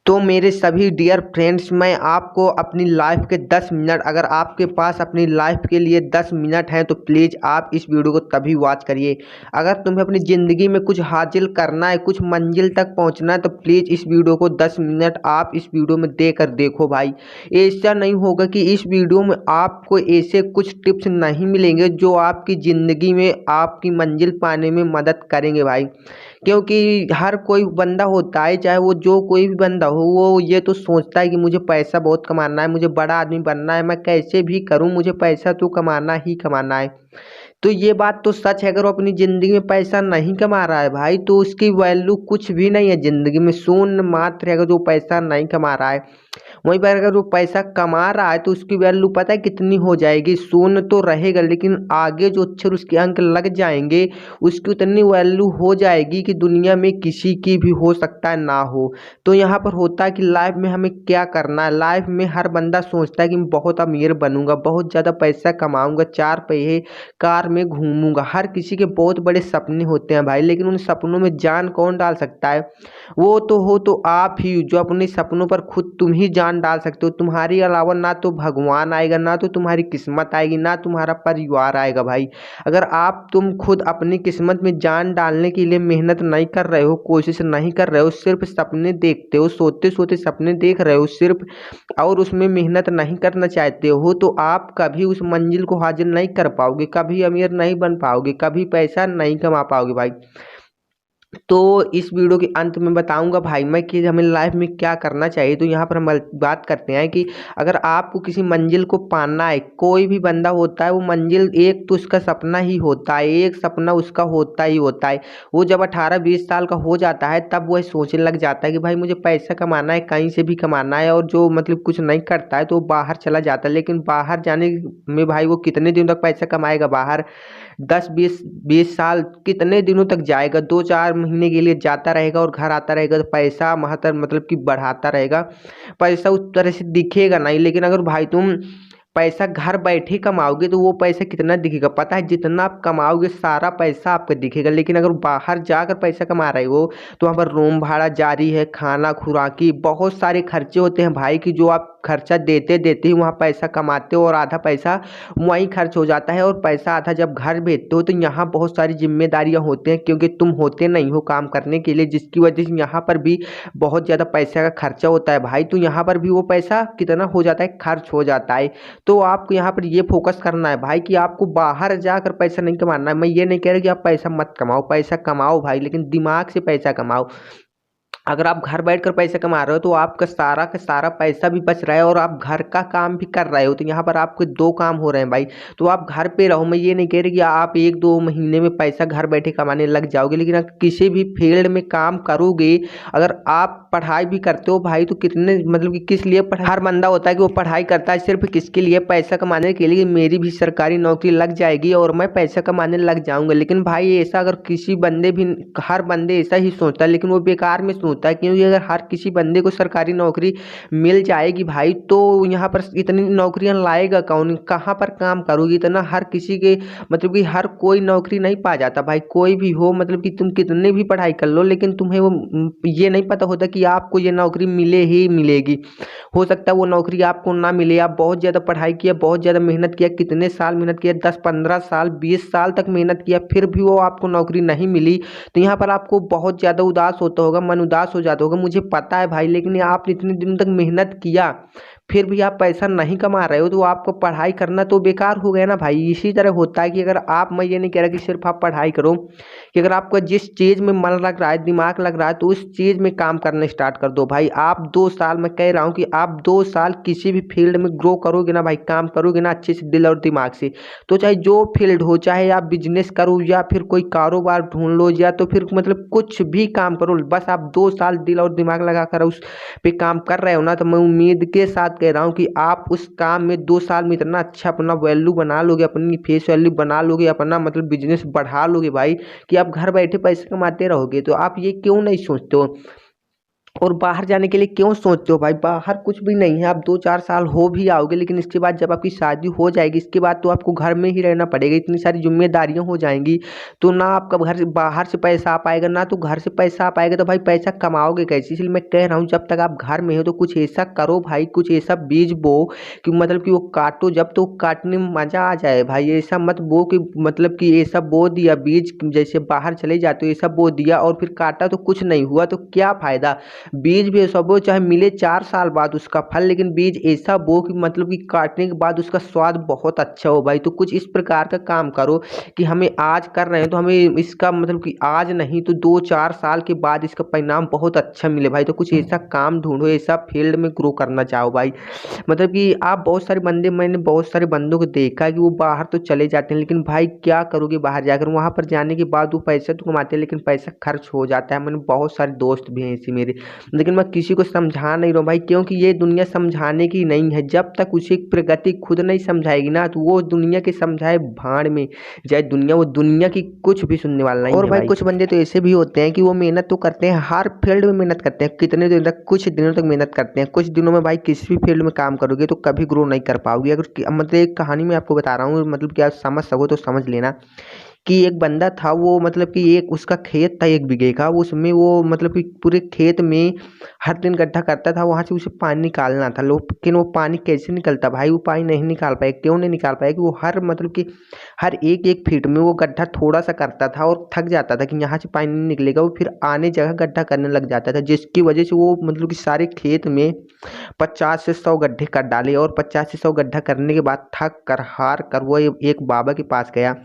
तो मेरे सभी डियर फ्रेंड्स, मैं आपको अपनी लाइफ के 10 मिनट, अगर आपके पास अपनी लाइफ के लिए 10 मिनट हैं तो प्लीज़ आप इस वीडियो को तभी वॉच करिए। अगर तुम्हें अपनी ज़िंदगी में कुछ हासिल करना है, कुछ मंजिल तक पहुंचना है, तो प्लीज़ इस वीडियो को 10 मिनट आप इस वीडियो में देकर देखो भाई। ऐसा नहीं होगा कि इस वीडियो में आपको ऐसे कुछ टिप्स नहीं मिलेंगे जो आपकी ज़िंदगी में आपकी मंजिल पाने में मदद करेंगे भाई। क्योंकि हर कोई बंदा होता है, चाहे वो जो कोई भी बंदा हो, वो ये तो सोचता है कि मुझे पैसा बहुत कमाना है, मुझे बड़ा आदमी बनना है, मैं कैसे भी करूं मुझे पैसा तो कमाना ही कमाना है। तो ये बात तो सच है। अगर वो अपनी ज़िंदगी में पैसा नहीं कमा रहा है भाई, तो उसकी वैल्यू कुछ भी नहीं है ज़िंदगी में, शून्य मात्र है। अगर जो पैसा नहीं कमा रहा है, वहीं पर अगर वो पैसा कमा रहा है तो उसकी वैल्यू पता है कितनी हो जाएगी? शून्य तो रहेगा, लेकिन आगे जो अक्षर उसके अंक लग जाएंगे, उसकी उतनी वैल्यू हो जाएगी कि दुनिया में किसी की भी हो सकता है ना हो। तो यहाँ पर होता है कि लाइफ में हमें क्या करना है। लाइफ में हर बंदा सोचता है कि मैं बहुत अमीर बनूंगा, बहुत ज़्यादा पैसा कमाऊंगा, चार पहिए कार में घूमूंगा। हर किसी के बहुत बड़े सपने होते हैं भाई, लेकिन उन सपनों में जान कौन डाल सकता है? वो तो हो तो आप ही, जो अपने सपनों पर खुद तुम ही जान डाल सकते हो। तुम्हारी अलावा ना तो भगवान आएगा, ना तो तुम्हारी किस्मत आएगी, ना तुम्हारा परिवार आएगा भाई। अगर आप तुम खुद अपनी किस्मत में जान डालने के लिए मेहनत नहीं कर रहे हो, कोशिश नहीं कर रहे हो, सिर्फ सपने देखते हो, सोते सोते सपने देख रहे हो सिर्फ, और उसमें मेहनत नहीं करना चाहते हो, तो आप कभी उस मंजिल को हासिल नहीं कर पाओगे, कभी अमीर नहीं बन पाओगे, कभी पैसा नहीं कमा पाओगे भाई। तो इस वीडियो के अंत में बताऊंगा भाई मैं कि हमें लाइफ में क्या करना चाहिए। तो यहाँ पर हम बात करते हैं कि अगर आपको किसी मंजिल को पाना है, कोई भी बंदा होता है वो मंजिल एक तो उसका सपना ही होता है, एक सपना उसका होता ही होता है। वो जब 18-20 साल का हो जाता है तब वह सोचने लग जाता है कि भाई मुझे पैसा कमाना है, कहीं से भी कमाना है। और जो मतलब कुछ नहीं करता है तो वो बाहर चला जाता है, लेकिन बाहर जाने में भाई वो कितने दिन तक पैसा कमाएगा बाहर? 10-20 साल कितने दिनों तक जाएगा? 2-4 महीने के लिए जाता रहेगा और घर आता रहेगा, तो पैसा महत्तर मतलब कि बढ़ाता रहेगा, पैसा उस तरह से दिखेगा नहीं। लेकिन अगर भाई तुम पैसा घर बैठे कमाओगे तो वो पैसा कितना दिखेगा पता है? जितना आप कमाओगे सारा पैसा आपका दिखेगा। लेकिन अगर बाहर जाकर पैसा कमा रहे हो तो वहाँ पर रूम भाड़ा जारी है, खाना खुराकी, बहुत सारे खर्चे होते हैं भाई कि जो आप खर्चा देते देते ही वहाँ पैसा कमाते हो और आधा पैसा वहीं खर्च हो जाता है। और पैसा आधा जब घर भेजते हो तो यहाँ बहुत सारी जिम्मेदारियाँ होती हैं, क्योंकि तुम होते नहीं हो काम करने के लिए, जिसकी वजह से यहाँ पर भी बहुत ज़्यादा पैसा का खर्चा होता है भाई। तो यहाँ पर भी वो पैसा कितना हो जाता है? खर्च हो जाता है। तो आपको यहाँ पर ये फोकस करना है भाई कि आपको बाहर जाकर पैसा नहीं कमाना है। मैं ये नहीं कह रहा कि आप पैसा मत कमाओ, पैसा कमाओ भाई, लेकिन दिमाग से पैसा कमाओ। अगर आप घर बैठकर पैसा कमा रहे हो तो आपका सारा का सारा पैसा भी बच रहा है और आप घर का काम भी कर रहे हो, तो यहाँ पर आपके दो काम हो रहे हैं भाई। तो आप घर पे रहो। मैं ये नहीं कह रही कि आप 1-2 महीने में पैसा घर बैठे कमाने लग जाओगे, लेकिन अगर किसी भी फील्ड में काम करोगे, अगर आप पढ़ाई भी करते हो भाई, तो कितने मतलब कि किस लिए पढ़ाई? हर बंदा होता है कि वो पढ़ाई करता है सिर्फ किसके लिए? पैसा कमाने के लिए। मेरी भी सरकारी नौकरी लग जाएगी और मैं पैसा कमाने लग जाऊंगा। लेकिन भाई ऐसा अगर किसी बंदे भी, हर बंदे ऐसा ही सोचता है, लेकिन वो बेकार में सोचता है। क्योंकि अगर हर किसी बंदे को सरकारी नौकरी मिल जाएगी भाई, तो यहाँ पर इतनी नौकरियां लाएगा कौन? कहाँ पर काम करोगी इतना? हर किसी के मतलब कि हर कोई नौकरी नहीं पा जाता भाई, कोई भी हो, मतलब कि तुम कितने भी पढ़ाई कर लो, लेकिन तुम्हें वो ये नहीं पता होता कि आपको ये नौकरी मिले ही मिलेगी। हो सकता है वो नौकरी आपको ना मिले। आप बहुत ज़्यादा पढ़ाई किया, बहुत ज़्यादा मेहनत किया, कितने साल मेहनत किया, 10-15 साल 20 साल तक मेहनत किया, फिर भी वो आपको नौकरी नहीं मिली। तो यहाँ पर आपको बहुत ज़्यादा उदास होता होगा, मन उदास हो जाता होगा, मुझे पता है भाई। लेकिन आप इतने दिन तक मेहनत किया, फिर भी आप पैसा नहीं कमा रहे हो, तो आपको पढ़ाई करना तो बेकार हो गया ना भाई। इसी तरह होता है कि अगर आप, मैं ये नहीं कह रहा कि सिर्फ आप पढ़ाई करो, कि अगर आपका जिस चीज़ में मन लग रहा है, दिमाग लग रहा है, तो उस चीज़ में काम करना स्टार्ट कर दो भाई। आप 2 साल, मैं कह रहा हूँ कि आप 2 साल किसी भी फील्ड में ग्रो करोगे ना भाई, काम करोगे ना अच्छे से दिल और दिमाग से, तो चाहे जो फील्ड हो, चाहे आप बिजनेस करो या फिर कोई कारोबार ढूंढ लो, या तो फिर मतलब कुछ भी काम करो, बस आप 2 साल दिल और दिमाग लगा कर उस पे काम कर रहे हो ना, तो मैं उम्मीद के साथ कह रहा हूँ कि आप उस काम में 2 साल में इतना अच्छा अपना वैल्यू बना लोगे, अपनी फेस वैल्यू बना लोगे, अपना मतलब बिजनेस बढ़ा लोगे भाई, कि आप घर बैठे पैसे कमाते रहोगे। तो आप ये क्यों नहीं सोचते हो? और बाहर जाने के लिए क्यों सोचते हो भाई? बाहर कुछ भी नहीं है, आप 2-4 साल हो भी आओगे, लेकिन इसके बाद जब आपकी शादी हो जाएगी, इसके बाद तो आपको घर में ही रहना पड़ेगा, इतनी सारी ज़िम्मेदारियाँ हो जाएँगी, तो ना आपका घर से बाहर से पैसा आ पाएगा, ना तो घर से पैसा आ पाएगा, तो भाई पैसा कमाओगे कैसे? इसलिए मैं कह रहा हूँ जब तक आप घर में हो तो कुछ ऐसा करो भाई, कुछ ऐसा बीज बो कि मतलब कि वो काटो, जब तो काटने में मज़ा आ जाए भाई। ऐसा मत बो कि मतलब कि ऐसा बो दिया बीज, जैसे बाहर चले जाते हो ऐसा बो दिया और फिर काटा तो कुछ नहीं हुआ, तो क्या फ़ायदा? बीज भी ऐसा बो चाहे मिले 4 साल बाद उसका फल, लेकिन बीज ऐसा बो कि मतलब कि काटने के बाद उसका स्वाद बहुत अच्छा हो भाई। तो कुछ इस प्रकार का काम करो कि हमें आज कर रहे हैं तो हमें इसका मतलब कि आज नहीं तो 2-4 साल के बाद इसका परिणाम बहुत अच्छा मिले भाई। तो कुछ ऐसा काम ढूंढो, ऐसा फील्ड में ग्रो करना चाहो भाई। मतलब कि आप बहुत सारे बंदे, मैंने बहुत सारे बंदों को देखा है कि वो बाहर तो चले जाते हैं, लेकिन भाई क्या करोगे बाहर जाकर? वहाँ पर जाने के बाद वो पैसा तो कमाते हैं, लेकिन पैसा खर्च हो जाता है। मैंने बहुत सारे दोस्त भी हैं ऐसे मेरे, लेकिन मैं किसी को समझा नहीं रहा हूँ भाई, क्योंकि ये दुनिया समझाने की नहीं है। जब तक उसे प्रगति खुद नहीं समझाएगी ना, तो वो दुनिया के समझाए भाड़ में जाए दुनिया, वो दुनिया की कुछ भी सुनने वाला नहीं और है भाई। कुछ बंदे तो ऐसे भी होते हैं कि वो मेहनत तो करते हैं, हर फील्ड में मेहनत करते हैं, कितने दिन तक, कुछ दिनों तक मेहनत करते हैं। कुछ दिनों में भाई किसी भी फील्ड में काम करोगे तो कभी ग्रो नहीं कर पाओगे। अगर मतलब एक कहानी मैं आपको बता रहा हूँ, मतलब कि आप समझ सको तो समझ लेना कि एक बंदा था, वो मतलब कि एक उसका खेत था 1 बीघे का, उसमें वो मतलब कि पूरे खेत में हर दिन गड्ढा करता था, वहाँ से उसे पानी निकालना था। लेकिन वो पानी कैसे निकलता भाई? वो पानी नहीं निकाल पाया। क्यों नहीं निकाल पाया? कि वो हर मतलब कि हर एक एक फीट में वो गड्ढा थोड़ा सा करता था और थक जाता था कि यहाँ से पानी नहीं निकलेगा, वो फिर आने जगह गड्ढा करने लग जाता था, जिसकी वजह से वो मतलब कि सारे खेत में 50 से 100 गड्ढे कर डाले। और 50 से 100 गड्ढा करने के बाद थक कर हार कर वो एक बाबा के पास गया।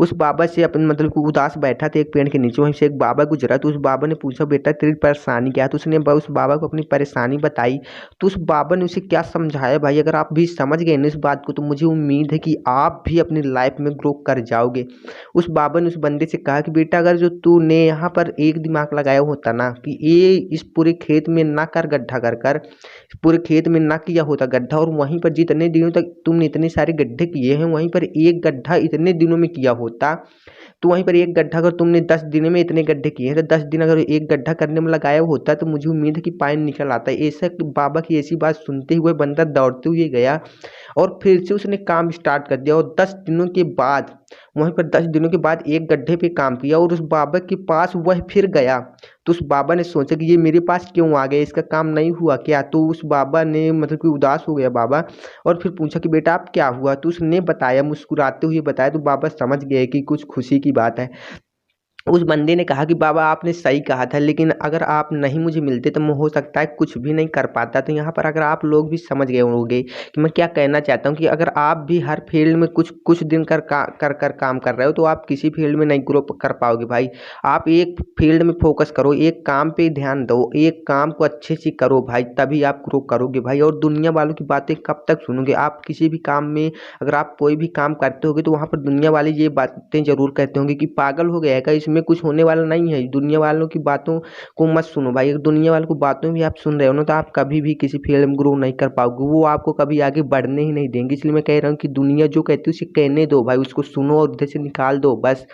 उस बाबा से अपन मतलब कि उदास बैठा था एक पेड़ के नीचे, वहीं से एक बाबा गुजरा, तो उस बाबा ने पूछा बेटा तेरी परेशानी क्या है? तो उसने उस बाबा को अपनी परेशानी बताई। तो उस बाबा ने उसे क्या समझाया भाई, अगर आप भी समझ गए ना इस बात को, तो मुझे उम्मीद है कि आप भी अपनी लाइफ में ग्रो कर जाओगे। उस बाबा ने उस बंदे से कहा कि बेटा अगर जो तूने यहाँ पर एक दिमाग लगाया होता ना कि ये इस पूरे खेत में ना कर गड्ढा कर कर, पूरे खेत में ना किया होता गड्ढा, और वहीं पर जितने दिनों तक तुमने इतने सारे गड्ढे किए हैं वहीं पर एक गड्ढा इतने दिनों में किया होता, तो वहीं पर एक गड्ढा अगर तुमने 10 दिन में इतने गड्ढे किए हैं तो 10 दिन अगर एक गड्ढा करने में लगाया होता तो मुझे उम्मीद है कि पानी निकल आता है। ऐसा बाबा की ऐसी बात सुनते हुए बंदा दौड़ते हुए गया और फिर से उसने काम स्टार्ट कर दिया, और 10 दिनों के बाद वहीं पर 10 दिनों के बाद एक गड्ढे पे काम किया और उस बाबा के पास वह फिर गया। तो उस बाबा ने सोचा कि ये मेरे पास क्यों आ गया, इसका काम नहीं हुआ क्या? तो उस बाबा ने मतलब कि उदास हो गया बाबा, और फिर पूछा कि बेटा आप क्या हुआ? तो उसने बताया, मुस्कुराते हुए बताया, तो बाबा समझ गए कि कुछ खुशी की बात है। उस बंदे ने कहा कि बाबा आपने सही कहा था, लेकिन अगर आप नहीं मुझे मिलते तो मैं हो सकता है कुछ भी नहीं कर पाता। तो यहाँ पर अगर आप लोग भी समझ गए होंगे कि मैं क्या कहना चाहता हूँ, कि अगर आप भी हर फील्ड में कुछ कुछ दिन कर काम कर रहे हो तो आप किसी फील्ड में नहीं ग्रो कर पाओगे भाई। आप एक फील्ड में फोकस करो, एक काम पे ध्यान दो, एक काम को अच्छे से करो भाई, तभी आप ग्रो करोगे भाई। और दुनिया वालों की बातें कब तक सुनोगे? आप किसी भी काम में, अगर आप कोई भी काम करते होगे तो वहाँ पर दुनिया वाले ये बातें ज़रूर कहते होंगे कि पागल हो गया है क्या, इसमें कुछ होने वाला नहीं है। दुनिया वालों की बातों को मत सुनो भाई, अगर दुनिया वालों की बातों भी आप सुन रहे हो ना तो आप कभी भी किसी फील्ड में ग्रो नहीं कर पाओगे, वो आपको कभी आगे बढ़ने ही नहीं देंगे। इसलिए मैं कह रहा हूँ कि दुनिया जो कहती है उसे कहने दो भाई, उसको सुनो और उधर से निकाल दो बस।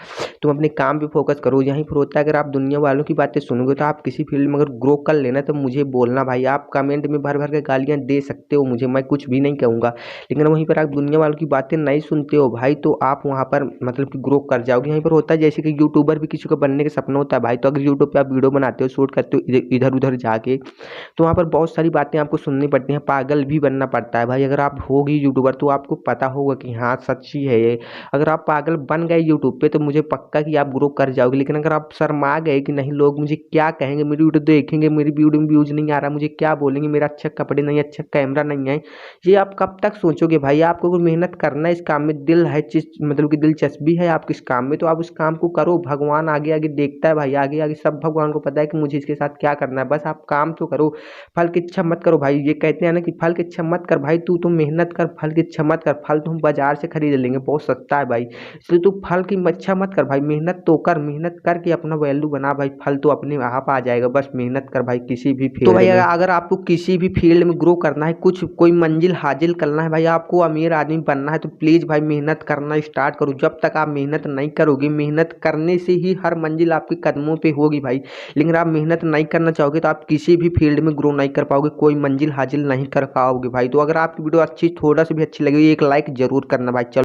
तुम अपने काम पे फोकस करो, यहीं पर होता है। अगर आप दुनिया वालों की बातें सुनोगे तो आप किसी फील्ड में अगर ग्रो कर लेना तो मुझे बोलना भाई, आप कमेंट में भर भर के गालियाँ दे सकते हो मुझे, मैं कुछ भी नहीं कहूँगा, लेकिन वहीं पर आप दुनिया वालों की बातें नहीं सुनते हो भाई तो आप वहाँ पर मतलब कि ग्रो कर जाओगे। यहीं पर होता है जैसे कि यूट्यूबर भी किसी को बनने का सपना होता है भाई, तो अगर यूट्यूब पे आप वीडियो बनाते हो, शूट करते हो इधर उधर जाके, तो वहाँ पर बहुत सारी बातें आपको सुननी पड़ती हैं, पागल भी बनना पड़ता है भाई। अगर आप होगी यूट्यूबर तो आपको पता होगा कि हाँ सच्ची है ये। अगर आप पागल बन गए यूट्यूब पे तो मुझे पक्का कि आप ग्रो कर जाओगे, लेकिन अगर आप शर्मा गए कि नहीं लोग मुझे क्या कहेंगे, मेरी वीडियो देखेंगे, मेरी वीडियो में व्यूज नहीं आ रहा, मुझे क्या बोलेंगे, मेरा अच्छा कपड़े नहीं, अच्छा कैमरा नहीं है, ये आप कब तक सोचोगे भाई? आपको अगर मेहनत करना है, इस काम में दिल है, मतलब कि दिलचस्पी है आपको इस काम में, तो आप उस काम को करो। भगवान आगे आगे देखता है भाई, आगे आगे सब भगवान को पता है कि मुझे इसके साथ क्या करना है, बस आप काम तो करो। फल की इच्छा मत करो भाई, ये कहते हैं ना कि फल की इच्छा मत कर भाई, तू मेहनत कर, फल की इच्छा मत कर। फल तो हम बाजार से खरीद लेंगे, बहुत सस्ता है भाई, इसलिए तू फल की इच्छा मत कर भाई, मेहनत तो कर, मेहनत करके अपना वैल्यू बना भाई, फल तो अपने आप आ जाएगा, बस मेहनत कर भाई किसी भी फील्ड में। तो भाई अगर आपको किसी भी फील्ड में ग्रो करना है, कुछ कोई मंजिल हासिल करना है भाई, आपको अमीर आदमी बनना है, तो प्लीज़ भाई मेहनत करना स्टार्ट करो। जब तक आप मेहनत नहीं करोगे, मेहनत करने से ही होगी, हर मंजिल आपके कदमों पे होगी भाई। लेकिन अगर आप मेहनत नहीं करना चाहोगे तो आप किसी भी फील्ड में ग्रो नहीं कर पाओगे, कोई मंजिल हासिल नहीं कर पाओगे भाई। तो अगर आपकी वीडियो अच्छी थोड़ा सा भी अच्छी लगी एक लाइक जरूर करना भाई। चलो।